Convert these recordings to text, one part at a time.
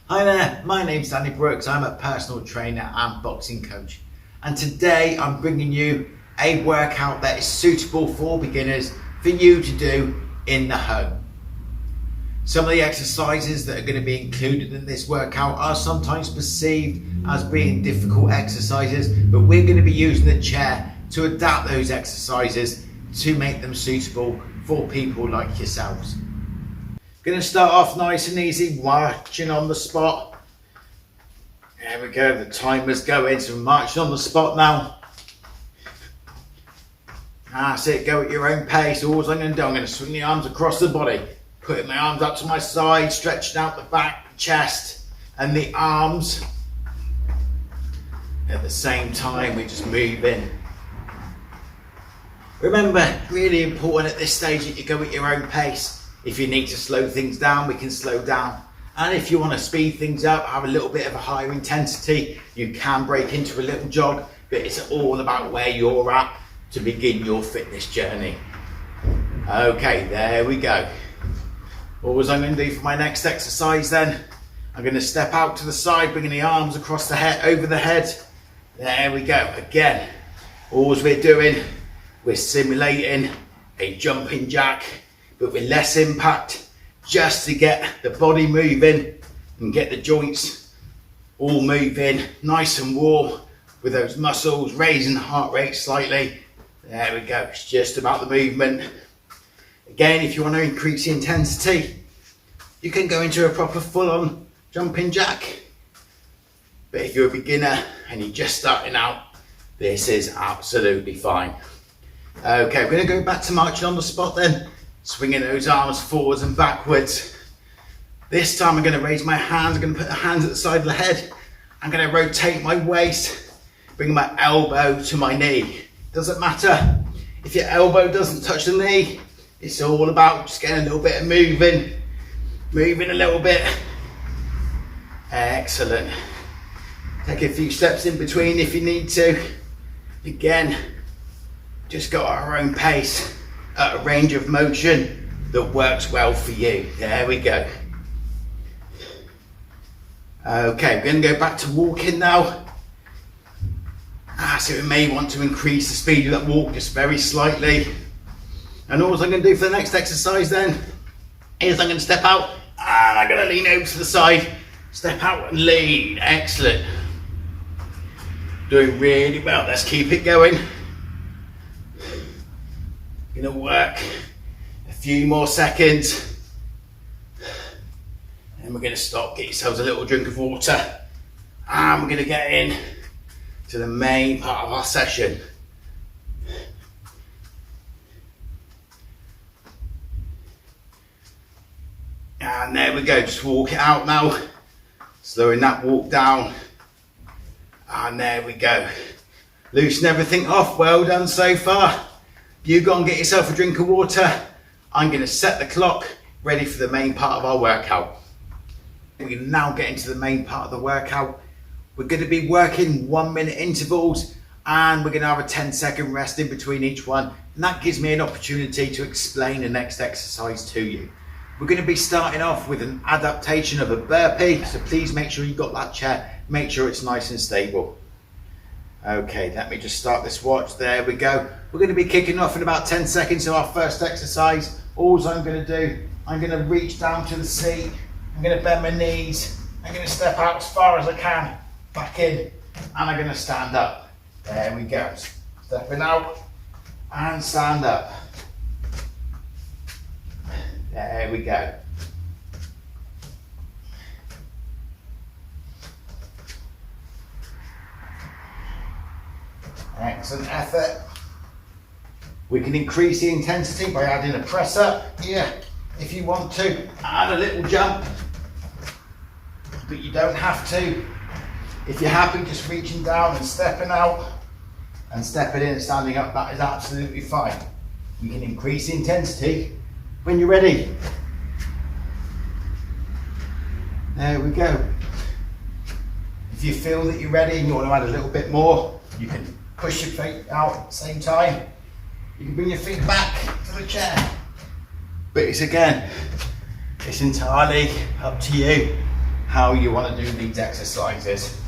Hi there, my name's Danny Brooks. I'm a personal trainer and boxing coach. And today I'm bringing you a workout that is suitable for beginners for you to do in the home. Some of the exercises that are going to be included in this workout are sometimes perceived as being difficult exercises, but we're going to be using the chair to adapt those exercises to make them suitable for people like yourselves. Going to start off nice and easy, marching on the spot. There we go, the timer's going, so we're marching on the spot now. That's it, go at your own pace. All I'm going to do, I'm going to swing the arms across the body, putting my arms up to my side, stretching out the back, chest, and the arms. At the same time, we just move in. Remember, really important at this stage that you go at your own pace. If you need to slow things down, we can slow down. And if you want to speed things up, have a little bit of a higher intensity, you can break into a little jog, but it's all about where you're at to begin your fitness journey. Okay, there we go. All I'm going to do for my next exercise then, I'm going to step out to the side, bringing the arms across the head, over the head. There we go. Again, all we're doing, we're simulating a jumping jack, but with less impact, just to get the body moving and get the joints all moving nice and warm with those muscles, raising the heart rate slightly. There we go, it's just about the movement. Again, if you want to increase the intensity, you can go into a proper full-on jumping jack. But if you're a beginner and you're just starting out, this is absolutely fine. Okay, we're going to go back to marching on the spot then. Swinging those arms forwards and backwards. This time I'm going to raise my hands, I'm going to put the hands at the side of the head. I'm going to rotate my waist, bring my elbow to my knee. Doesn't matter if your elbow doesn't touch the knee, it's all about just getting a little bit of moving a little bit. Excellent. Take a few steps in between if you need to. Again, just go at our own pace, at a range of motion that works well for you. There we go. Okay, we're going to go back to walking now. So we may want to increase the speed of that walk just very slightly. And all I'm going to do for the next exercise then is I'm going to step out and I'm going to lean over to the side, step out and lean. Excellent. Doing really well. Let's keep it going. Going to work a few more seconds and we're going to stop. Get yourselves a little drink of water and we're going to get in to the main part of our session. And there we go, just walk it out now, slowing that walk down, and there we go. Loosen everything off. Well done so far. You go and get yourself a drink of water. I'm going to set the clock, ready for the main part of our workout. We can now get into the main part of the workout. We're going to be working 1 minute intervals and we're going to have a 10-second rest in between each one. And that gives me an opportunity to explain the next exercise to you. We're going to be starting off with an adaptation of a burpee. So please make sure you've got that chair. Make sure it's nice and stable. Okay, let me just start this watch. There we go. We're going to be kicking off in about 10 seconds to our first exercise. All I'm going to do, I'm going to reach down to the seat. I'm going to bend my knees. I'm going to step out as far as I can, back in, and I'm going to stand up. There we go. Stepping out and stand up. There we go. Excellent effort. We can increase the intensity by adding a press up here if you want to, add a little jump, but you don't have to. If you're happy just reaching down and stepping out and stepping in and standing up, that is absolutely fine. You can increase the intensity when you're ready. There we go. If you feel that you're ready and you want to add a little bit more, you can push your feet out at the same time. You can bring your feet back to the chair. But it's entirely up to you how you want to do these exercises.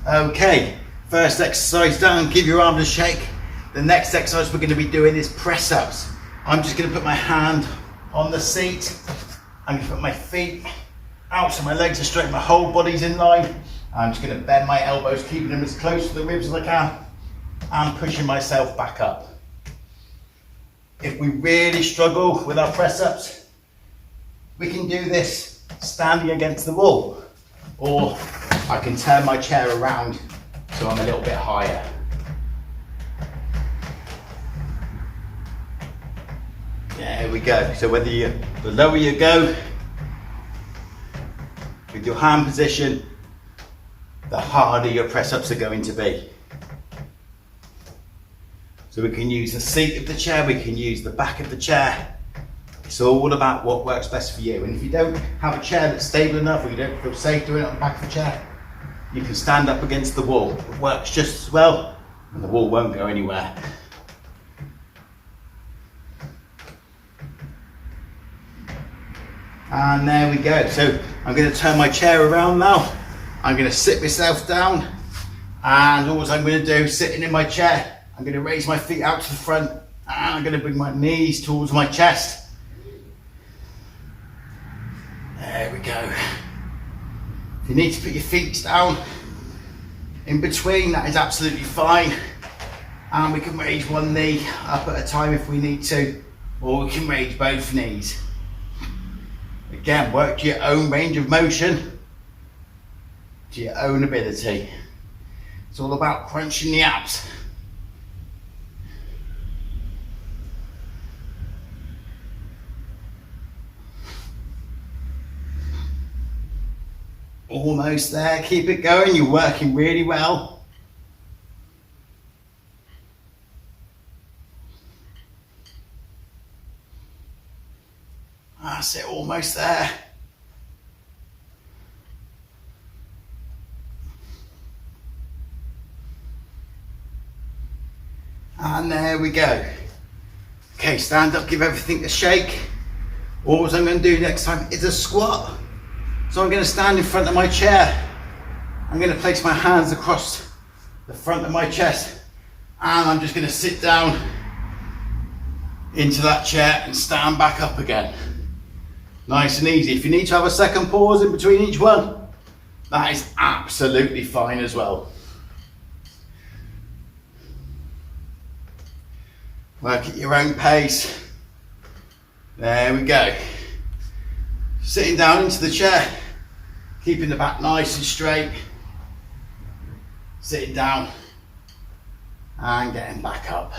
Okay, first exercise done, give your arms a shake. The next exercise we're going to be doing is press ups. I'm just going to put my hand on the seat. I'm going to put my feet out so my legs are straight, my whole body's in line. I'm just going to bend my elbows, keeping them as close to the ribs as I can, and pushing myself back up. If we really struggle with our press ups, we can do this standing against the wall, or I can turn my chair around so I'm a little bit higher. There we go. So the lower you go with your hand position, the harder your press ups are going to be. So we can use the seat of the chair, we can use the back of the chair. It's all about what works best for you. And if you don't have a chair that's stable enough, or you don't feel safe doing it on the back of the chair, you can stand up against the wall. It works just as well, and the wall won't go anywhere. And there we go. So I'm going to turn my chair around now. I'm going to sit myself down, and all I'm going to do, sitting in my chair, I'm going to raise my feet out to the front, and I'm going to bring my knees towards my chest. There we go. If you need to put your feet down in between, that is absolutely fine. And we can raise one knee up at a time if we need to, or we can raise both knees. Again, work to your own range of motion, to your own ability. It's all about crunching the abs. Almost there, keep it going, you're working really well. That's it, almost there. And there we go. Okay, stand up, give everything a shake. All I'm going to do next time is a squat. So I'm going to stand in front of my chair. I'm going to place my hands across the front of my chest, and I'm just going to sit down into that chair and stand back up again. Nice and easy. If you need to have a second pause in between each one, that is absolutely fine as well. Work at your own pace. There we go. Sitting down into the chair, keeping the back nice and straight. Sitting down and getting back up.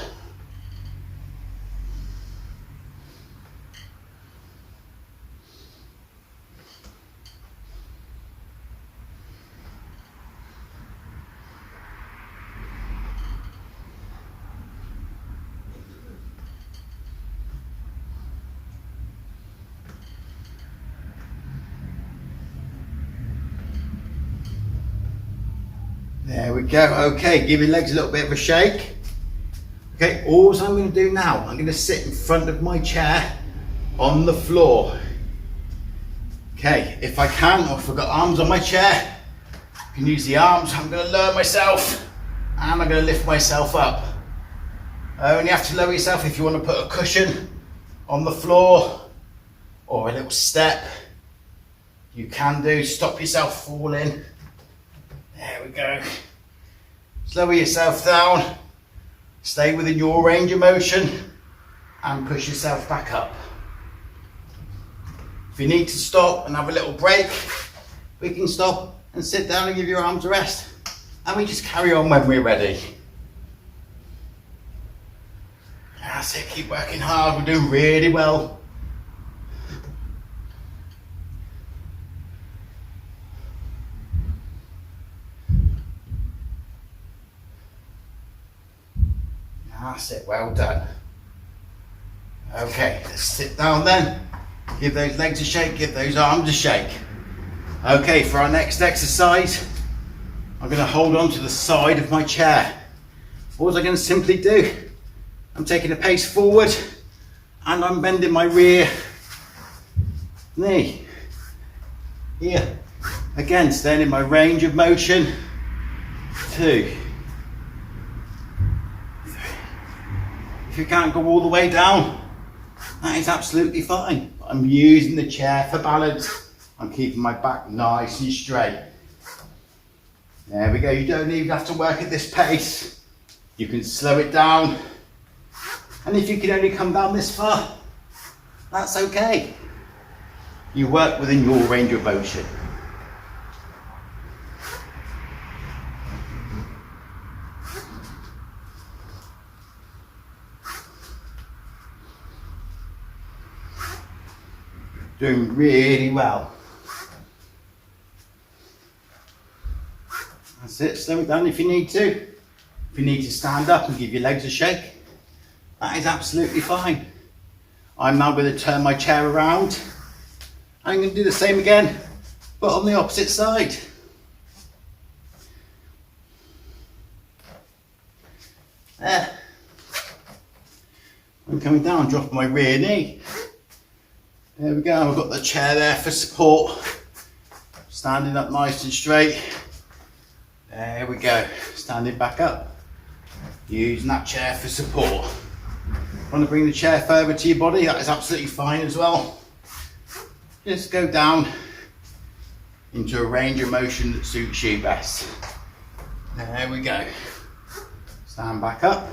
There we go. Okay, give your legs a little bit of a shake. Okay, all I'm going to do now, I'm going to sit in front of my chair on the floor. Okay, if I can, or if I've got arms on my chair, I can use the arms. I'm going to lower myself, and I'm going to lift myself up. Only have to lower yourself if you want to put a cushion on the floor or a little step. You can do. Stop yourself falling. There we go. Slow yourself down. Stay within your range of motion and push yourself back up. If you need to stop and have a little break, we can stop and sit down and give your arms a rest. And we just carry on when we're ready. That's it, keep working hard. We're doing really well. That's it, well done. Okay, let's sit down then. Give those legs a shake, give those arms a shake. Okay, for our next exercise, I'm going to hold on to the side of my chair. What I'm going to simply do, I'm taking a pace forward and I'm bending my rear knee. Here, Again, staying in my range of motion. 2, 3. If you can't go all the way down, that is absolutely fine. I'm using the chair for balance. I'm keeping my back nice and straight. There we go. You don't even have to work at this pace. You can slow it down. And if you can only come down this far, that's okay. You work within your range of motion. Doing really well. That's it, slow it down if you need to. If you need to stand up and give your legs a shake, that is absolutely fine. I'm now going to turn my chair around. I'm going to do the same again, but on the opposite side. There. I'm coming down, dropping my rear knee. There we go, I've got the chair there for support. Standing up nice and straight. There we go, standing back up. Using that chair for support. Want to bring the chair further to your body, that is absolutely fine as well. Just go down into a range of motion that suits you best. There we go. Stand back up.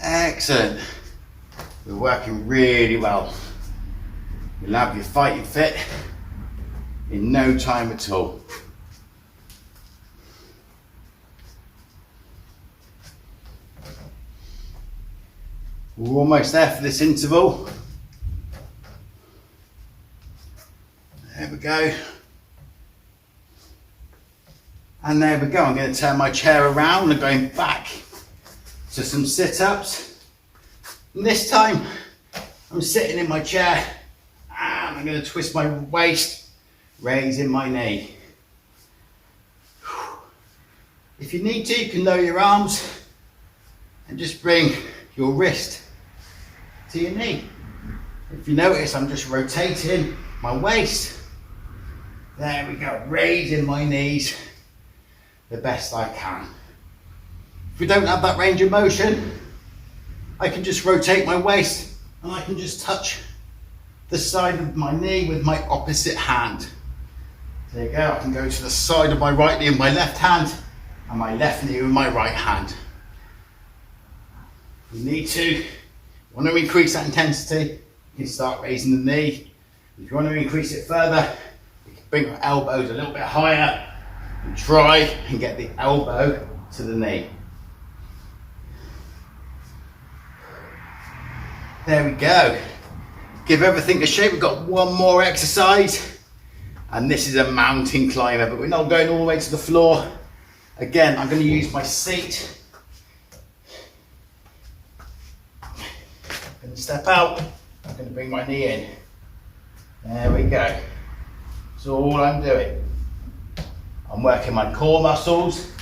Excellent. We're working really well. You'll have your fighting fit in no time at all. We're almost there for this interval. There we go. And there we go. I'm going to turn my chair around and going back to some sit-ups. And this time I'm sitting in my chair and I'm going to twist my waist, raising my knee. If you need to, you can lower your arms and just bring your wrist to your knee. If you notice, I'm just rotating my waist. There we go, raising my knees the best I can. If we don't have that range of motion, I can just rotate my waist and I can just touch the side of my knee with my opposite hand. There you go, I can go to the side of my right knee with my left hand and my left knee with my right hand. If you need to, want to increase that intensity, you can start raising the knee. If you want to increase it further, you can bring your elbows a little bit higher and try and get the elbow to the knee. There we go. Give everything a shake. We've got one more exercise, and this is a mountain climber, but we're not going all the way to the floor. Again, I'm going to use my seat. I'm going to step out. I'm going to bring my knee in. There we go. That's all I'm doing. I'm working my core muscles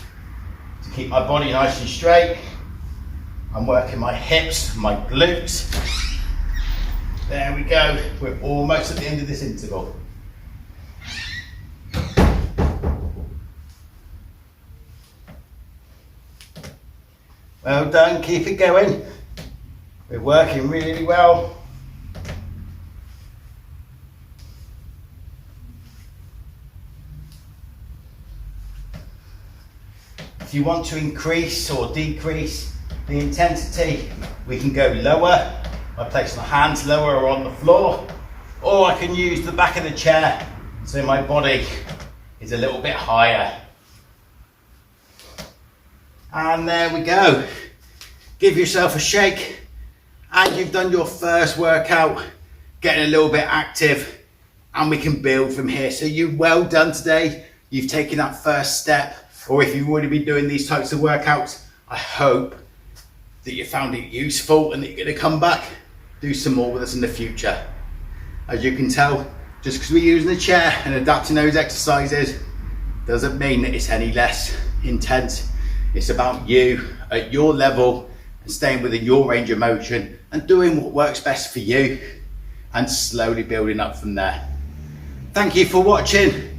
to keep my body nice and straight. I'm working my hips, my glutes. There we go. We're almost at the end of this interval. Well done, keep it going. We're working really well. If you want to increase or decrease the intensity, we can go lower by placing my hands lower or on the floor, or I can use the back of the chair so my body is a little bit higher. And there we go. Give yourself a shake and you've done your first workout, getting a little bit active, and we can build from here. So you've well done today. You've taken that first step, or if you've already been doing these types of workouts, I hope that you found it useful and that you're going to come back, do some more with us in the future. As you can tell, just because we're using the chair and adapting those exercises doesn't mean that it's any less intense. It's about you at your level and staying within your range of motion and doing what works best for you and slowly building up from there. Thank you for watching.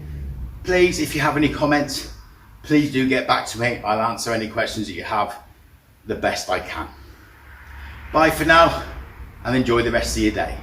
Please, if you have any comments, please do get back to me. I'll answer any questions that you have the best I can. Bye for now, and enjoy the rest of your day.